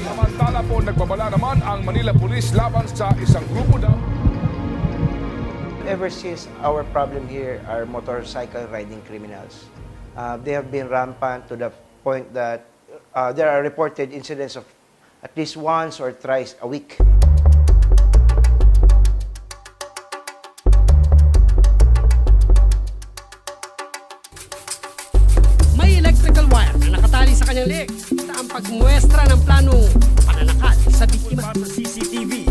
Samantala po, nagbabala naman ang Manila Police laban sa isang grupo daw. Ever since our problem here are motorcycle riding criminals. They have been rampant to the point that there are reported incidents of at least once or thrice a week. May electrical wire na nakatali sa kanyang leeg na ang pagmuestra ng planong pananakal sa biktima. Sa CCTV,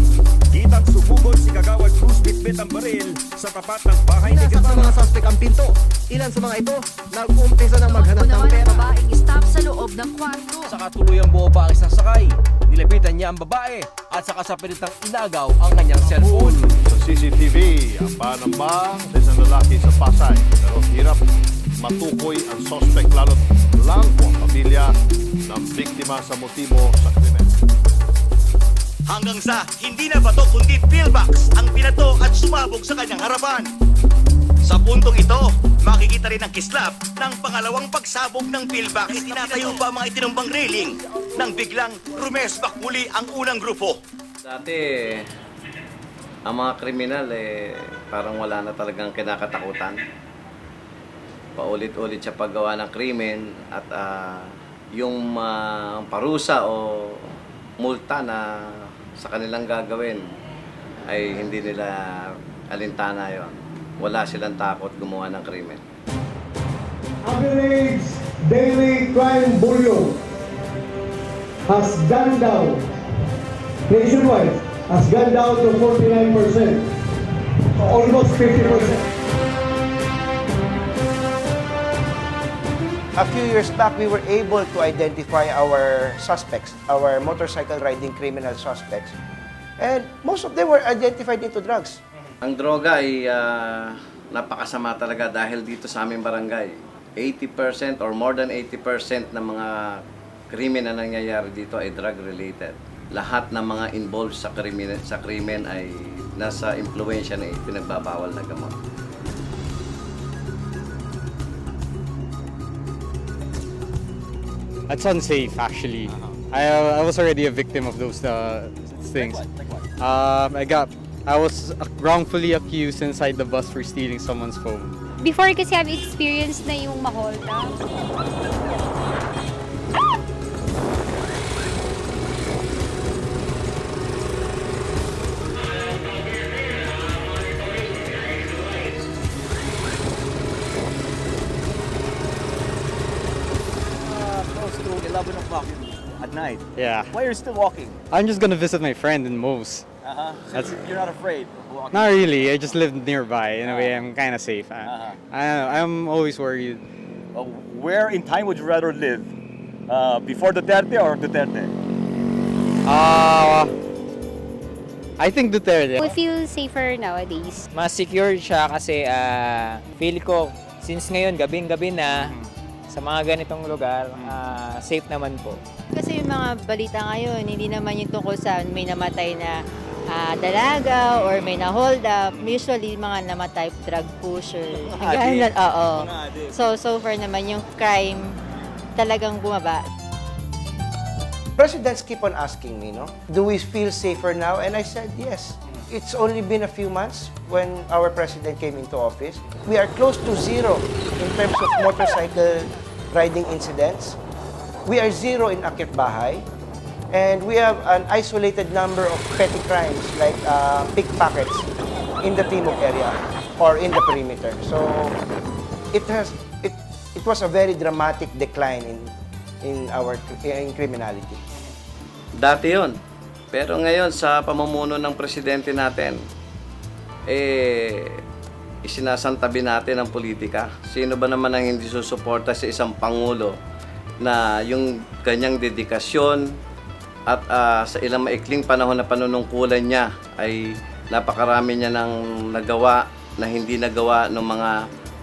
kitang sumugod si Kagawad Cruz bitbit ang baril sa tapat ng bahay ni Pinasok ng mga suspect ang pinto. Ilan sa mga ito, nag-umpisa ng maghanap ng pera. Babaeng stop sa loob ng kwarto. Saka tuluyang buo pa ang isang sakay. Nilapitan niya ang babae at saka sa pilitang inagaw ang kanyang cellphone. Sa CCTV, ang panambang sa isang lalaki sa Pasay. Pero hirap matukoy ang suspect lalo't blanco ang pamilya ng biktima sa motibo sa krimen. Hanggang sa hindi na bato kundi pillbox ang pinato at sumabog sa kanyang harapan. Sa puntong ito, makikita rin ang kislap ng pangalawang pagsabog ng pillbox. Itinatayo pa ang mga itinumbang railing nang biglang rumesbak muli ang unang grupo. Dati, ang mga kriminal parang wala na talagang kinakatakutan. Paulit-ulit siya paggawa ng krimen at yung parusa o multa na sa kanilang gagawin ay hindi nila alintana yon. Wala silang takot gumawa ng krimen. Average daily crime volume has gone down nationwide, has gone down to 49%, so almost 50%. A few years back, we were able to identify our suspects, our motorcycle riding criminal suspects. And most of them were identified into drugs. Ang droga ay napakasama talaga dahil dito sa aming barangay. 80% or more than 80% ng mga krimen na nangyayari dito ay drug-related. Lahat ng mga involved sa krimen ay nasa impluensya ng pinagbabawal na gamot. It's unsafe, actually. I was already a victim of those things. Like what? I was wrongfully accused inside the bus for stealing someone's phone. Before kasi I've experienced na yung ma-hold up. Close to 11 o'clock at night. Yeah. Why are you still walking? I'm just gonna visit my friend in Moe's. So you're not afraid of walking? Not really. I just live nearby. In a way, I'm kind of safe. I don't know. I'm always worried. Where in time would you rather live? Before Duterte or Duterte? I think Duterte. We feel safer nowadays. Mas secure siya kasi feel ko, since ngayon gabing-gabi na, sa mga ganitong lugar, safe naman po. Kasi yung mga balita ngayon, hindi naman yung tungkol sa may namatay na dalaga or may na-hold up. Usually, mga namatay drug pusher. Oo. So far naman yung crime talagang bumaba. Presidents keep on asking me, no, do we feel safer now? And I said, yes. It's only been a few months when our president came into office. We are close to zero in terms of motorcycle riding incidents. We are zero in Akit Bahay. And we have an isolated number of petty crimes like pickpockets in the Timog area or in the perimeter. So it was a very dramatic decline in criminality. Dati yun. Pero ngayon sa pamumuno ng presidente natin, isinasantabi natin ang politika. Sino ba naman ang hindi susuporta sa isang pangulo na yung kanyang dedikasyon at sa ilang maikling panahon na panunungkulan niya ay napakarami niya nang nagawa na hindi nagawa ng mga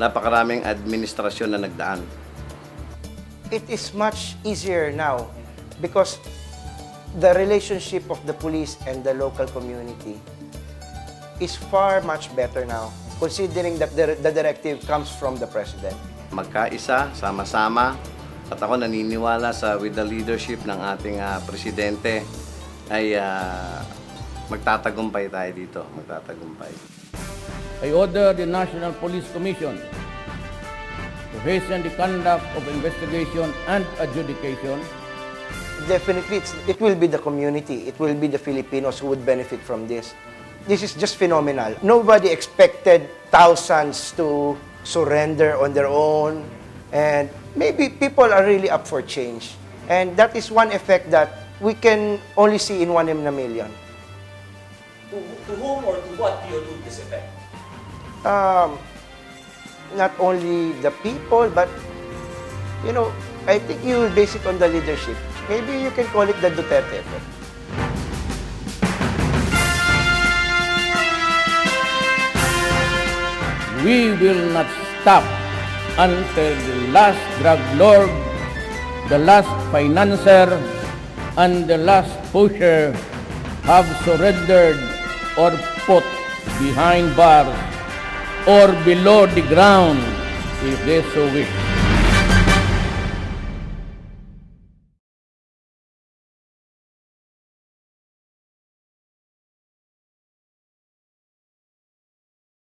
napakaraming administrasyon na nagdaan. It is much easier now because the relationship of the police and the local community is far much better now, considering that the directive comes from the President. Magkaisa, sama-sama, at ako naniniwala with the leadership ng ating Presidente ay magtatagumpay tayo dito, magtatagumpay. I order the National Police Commission to hasten the conduct of investigation and adjudication. Definitely, it will be the community, it will be the Filipinos who would benefit from this. This is just phenomenal. Nobody expected thousands to surrender on their own, and maybe people are really up for change. And that is one effect that we can only see in 1 in a million. To whom or to what do you do this effect? Not only the people, but, you know, I think you will base it on the leadership. Maybe you can call it the Duterte effect. We will not stop until the last drug lord, the last financier, and the last pusher have surrendered or put behind bars or below the ground if they so wish.